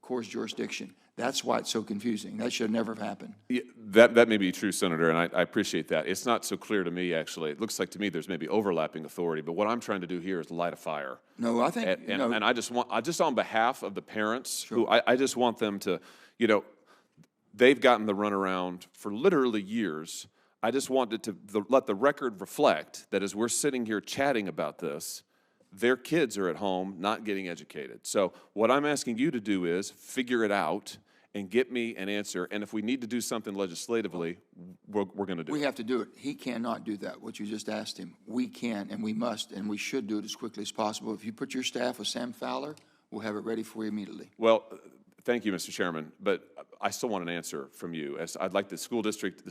Corps' jurisdiction. That's why it's so confusing. That should never have happened. Yeah, that may be true, Senator, and I appreciate that. It's not so clear to me, actually. It looks like to me there's maybe overlapping authority, but what I'm trying to do here is light a fire. No, I think, And I just on behalf of the parents, Sure. who I just want them to, they've gotten the runaround for literally years. I just wanted to let the record reflect that as we're sitting here chatting about this, their kids are at home not getting educated. So what I'm asking you to do is figure it out and get me an answer. And if we need to do something legislatively, we're going to do it. we have to do it. He cannot do that, what you just asked him. We can, and we must, and we should do it as quickly as possible. If you put your staff with Sam Fowler, we'll have it ready for you immediately. Well, thank you, Mr. Chairman, but I still want an answer from you. As I'd like the school district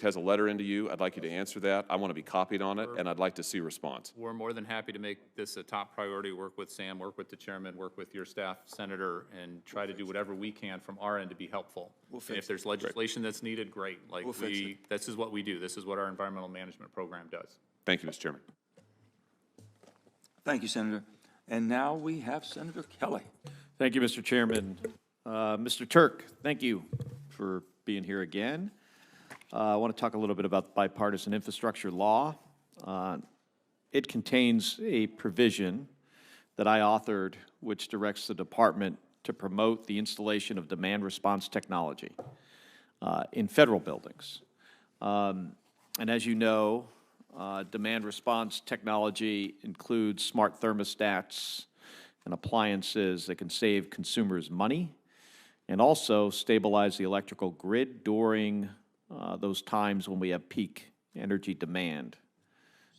has a letter into you. I'd like you to answer that. I want to be copied on it, and I'd like to see a response. We're more than happy to make this a top priority, work with Sam, work with the chairman, work with your staff, Senator, and try to do whatever we can from our end to be helpful. And if there's legislation that's needed, great. Like this is what we do. This is what our environmental management program does. Thank you, Mr. Chairman. Thank you, Senator. And now we have Senator Kelly. Thank you, Mr. Chairman. Mr. Turk, thank you for being here again. I want to talk a little bit about the bipartisan infrastructure law. It contains a provision that I authored which directs the department to promote the installation of demand response technology in federal buildings. And as you know, demand response technology includes smart thermostats and appliances that can save consumers money and also stabilize the electrical grid during those times when we have peak energy demand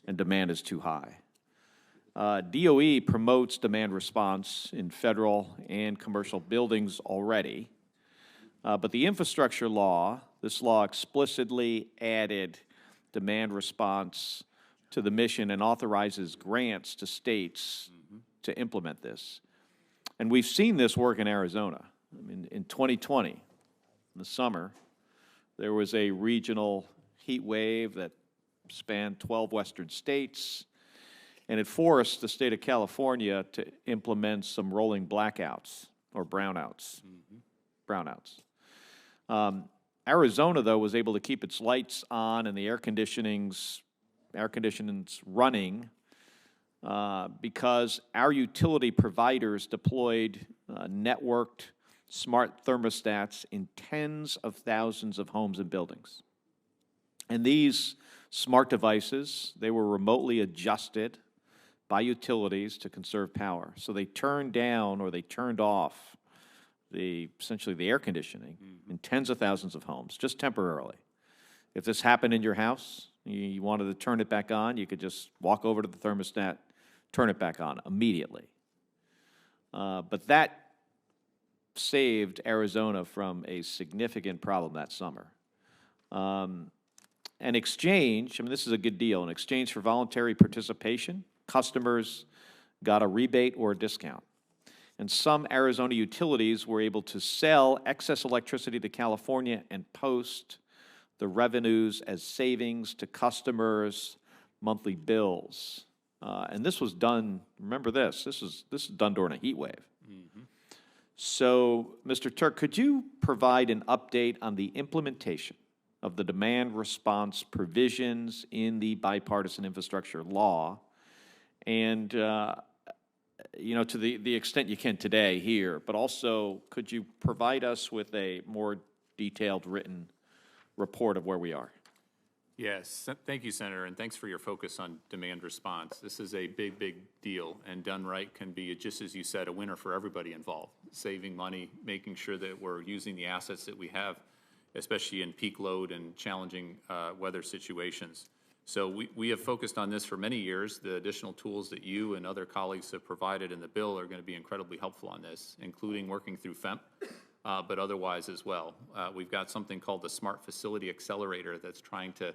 and demand is too high. DOE promotes demand response in federal and commercial buildings already, but the infrastructure law, this law explicitly added demand response to the mission and authorizes grants to states to implement this. And we've seen this work in Arizona. I mean, in 2020, in the summer, there was a regional heat wave that spanned 12 western states, and it forced the state of California to implement some rolling blackouts or brownouts. Arizona, though, was able to keep its lights on and the air conditionings running because our utility providers deployed networked smart thermostats in tens of thousands of homes and buildings. And these smart devices, they were remotely adjusted by utilities to conserve power. So they turned down or they turned off essentially the air conditioning in tens of thousands of homes, just temporarily. If this happened in your house, you wanted to turn it back on, you could just walk over to the thermostat, turn it back on immediately. But that saved Arizona from a significant problem that summer. In exchange, I mean, this is a good deal. In exchange for voluntary participation, customers got a rebate or a discount. And some Arizona utilities were able to sell excess electricity to California and post the revenues as savings to customers' monthly bills. And this was done, remember this is done during a heat wave. So, Mr. Turk, could you provide an update on the implementation of the demand response provisions in the bipartisan infrastructure law? And, to the extent you can today here, but also could you provide us with a more detailed written report of where we are? Yes, thank you, Senator, and thanks for your focus on demand response. This is a big, big deal, and done right can be, just as you said, a winner for everybody involved. Saving money, making sure that we're using the assets that we have, especially in peak load and challenging weather situations. So we have focused on this for many years. The additional tools that you and other colleagues have provided in the bill are going to be incredibly helpful on this, including working through FEMP, but otherwise as well. We've got something called the Smart Facility Accelerator that's trying to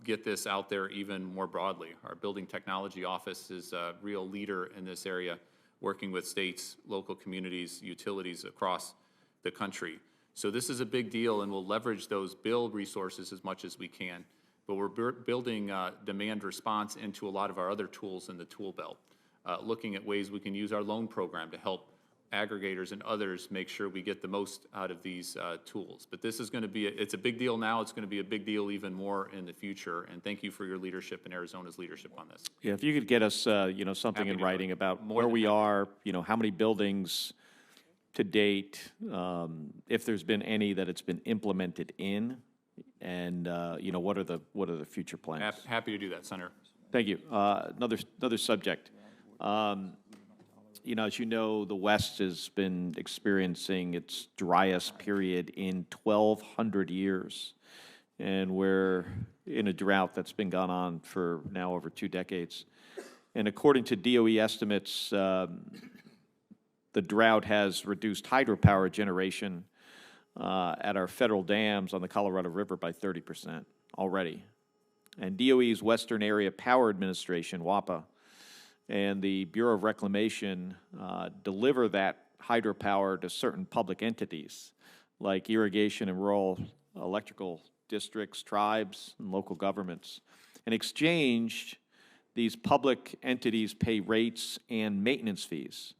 get this out there even more broadly. Our Building Technology Office is a real leader in this area, working with states, local communities, utilities across the country. So this is a big deal, and we'll leverage those build resources as much as we can. But we're building demand response into a lot of our other tools in the tool belt, looking at ways we can use our loan program to help aggregators and others make sure we get the most out of these tools. But this is going to be, it's a big deal now. It's going to be a big deal even more in the future. And thank you for your leadership and Arizona's leadership on this. Yeah, if you could get us, something Happy in to. writing about More where than we happy. are, how many buildings to date, if there's been any that it's been implemented in, and, what are the future plans? Happy to do that, Senator. Thank you. Another subject. As you know, the West has been experiencing its driest period in 1,200 years. And we're in a drought that's been going on for now over 2 decades. And according to DOE estimates, the drought has reduced hydropower generation at our federal dams on the Colorado River by 30% already. And DOE's Western Area Power Administration, WAPA, and the Bureau of Reclamation deliver that hydropower to certain public entities like irrigation and rural electrical districts, tribes, and local governments. In exchange, these public entities pay rates and maintenance fees,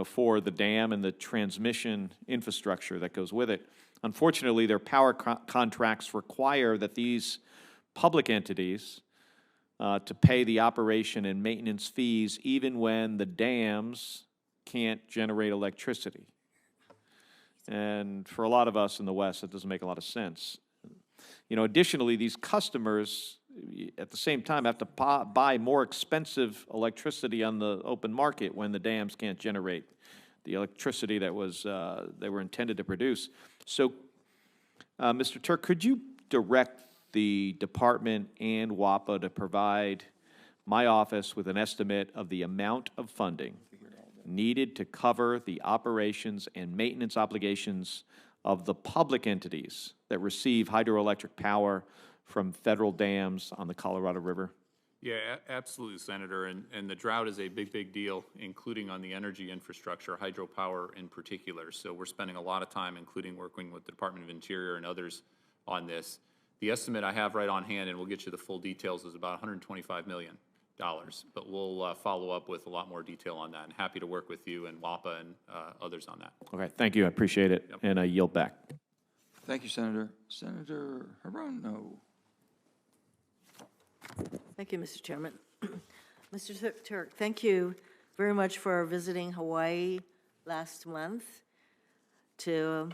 for the dam and the transmission infrastructure that goes with it. Unfortunately, their power contracts require that these public entities to pay the operation and maintenance fees even when the dams can't generate electricity. And for a lot of us in the West, that doesn't make a lot of sense. Additionally, these customers, at the same time, have to buy more expensive electricity on the open market when the dams can't generate the electricity that they were intended to produce. So, Mr. Turk, could you direct the department and WAPA to provide my office with an estimate of the amount of funding needed to cover the operations and maintenance obligations of the public entities that receive hydroelectric power from federal dams on the Colorado River? Yeah, absolutely, Senator. And the drought is a big, big deal, including on the energy infrastructure, hydropower in particular. So we're spending a lot of time, including working with the Department of Interior and others on this. The estimate I have right on hand, and we'll get you the full details, is about $125 million. But we'll follow up with a lot more detail on that. And happy to work with you and WAPA and others on that. Okay, thank you. I appreciate it. Yep. And I yield back. Thank you, Senator. Senator Hirono. Thank you, Mr. Chairman. Mr. Turk, thank you very much for visiting Hawaii last month to